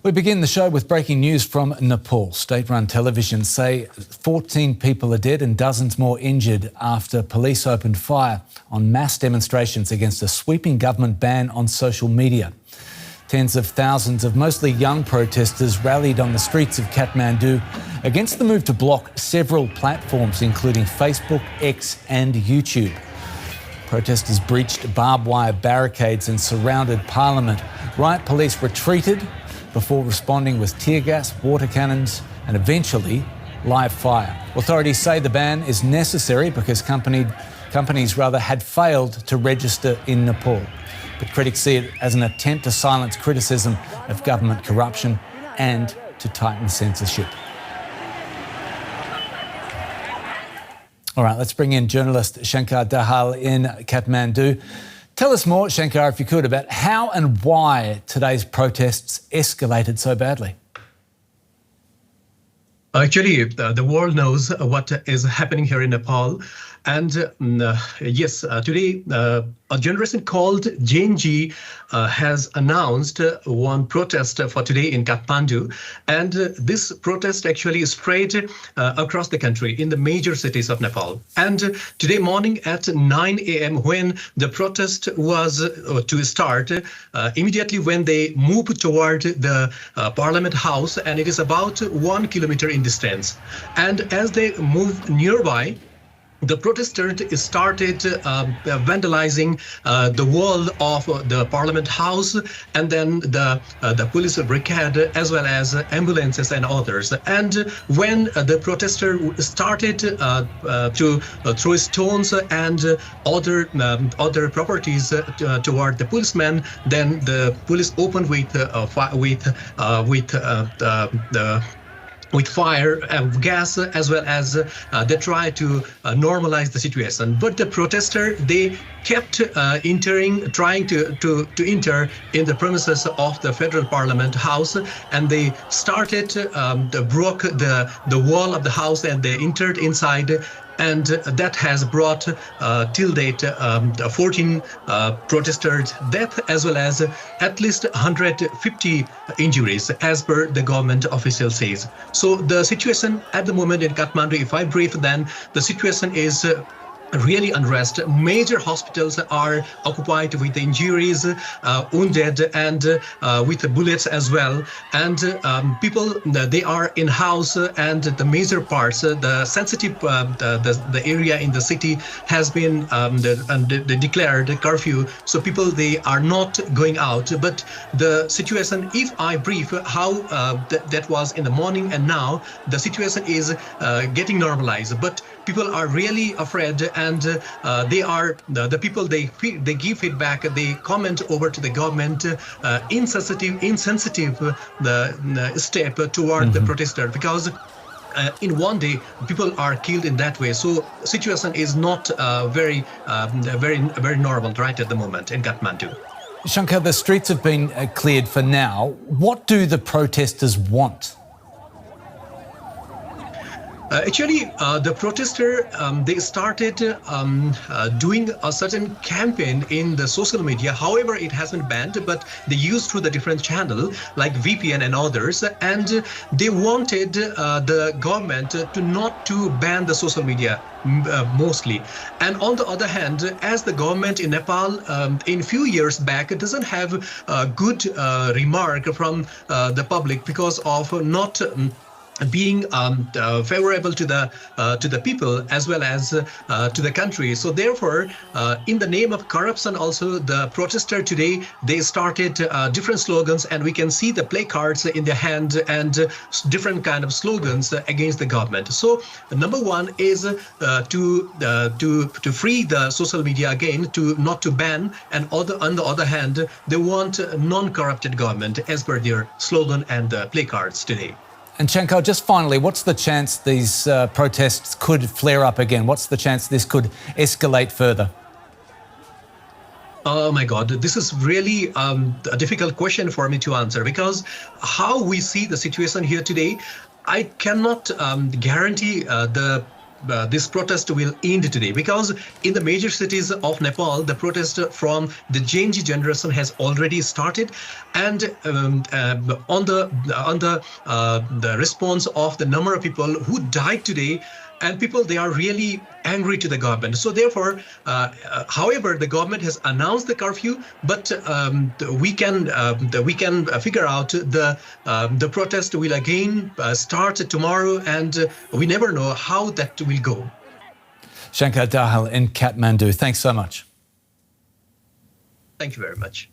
We begin the show with breaking news from Nepal. State-run television say 14 people are dead and dozens more injured after police opened fire on mass demonstrations against a sweeping government ban on social media. Tens of thousands of mostly young protesters rallied on the streets of Kathmandu against the move to block several platforms, including Facebook, X and YouTube. Protesters breached barbed wire barricades and surrounded Parliament. Riot police retreated before responding with tear gas, water cannons and eventually live fire. Authorities say the ban is necessary because companies had failed to register in Nepal. But critics see it as an attempt to silence criticism of government corruption and to tighten censorship. All right, let's bring in journalist Shankar Dahal in Kathmandu. Tell us more, Shankar, if you could, about how and why today's protests escalated so badly. Actually, the world knows what is happening here in Nepal. And yes, today a generation called Gen Z has announced one protest for today in Kathmandu. And this protest actually spread across the country in the major cities of Nepal. And today morning at 9 a.m. when the protest was to start, immediately when they moved toward the Parliament House, and it is about 1 kilometer in distance. And as they moved nearby, the protesters started vandalizing the wall of the Parliament House, and then the police brigade, as well as ambulances and others. And when the protesters started to throw stones and other properties toward the policemen, then the police opened with fire and gas, as well as they try to normalize the situation. But the protesters, they kept trying to enter in the premises of the Federal Parliament House, and they started broke the wall of the house, and they entered inside. And that has brought till date 14 protesters' death, as well as at least 150 injuries, as per the government official says. So the situation at the moment in Kathmandu, if I brief, then the situation is really unrest. Major hospitals are occupied with injuries, wounded, and with bullets as well. And people, they are in house, and the major parts, the sensitive, the area in the city has been they declared curfew. So people, they are not going out. But the situation, if I brief how that was in the morning and now, the situation is getting normalized. But people are really afraid, and they are the people, they give feedback, they comment over to the government insensitive the step toward the protester, because in one day people are killed in that way. So situation is not very normal right at the moment in Kathmandu. Shankar, the streets have been cleared for now. What do the protesters want? Actually, the protester, they started doing a certain campaign in the social media. However, it hasn't banned, but they used through the different channel like VPN and others. And they wanted the government to not to ban the social media mostly. And on the other hand, as the government in Nepal in few years back, it doesn't have a good remark from the public because of not being favorable to the people as well as to the country. So therefore, in the name of corruption also, the protester today, they started different slogans, and we can see the placards in their hand and different kind of slogans against the government. So number one is to free the social media again, not to ban, and on the other hand, they want non-corrupted government as per their slogan and the placards today. And Shankar, just finally, what's the chance these protests could flare up again? What's the chance this could escalate further? Oh my God, this is really a difficult question for me to answer, because how we see the situation here today, I cannot guarantee the this protest will end today, because in the major cities of Nepal, the protest from the Gen Z generation has already started, and on the response of the number of people who died today, and people, they are really angry to the government. So therefore, however, the government has announced the curfew, but we can figure out the protest will again start tomorrow, and we never know how that will go. Shankar Dahal in Kathmandu, thanks so much. Thank you very much.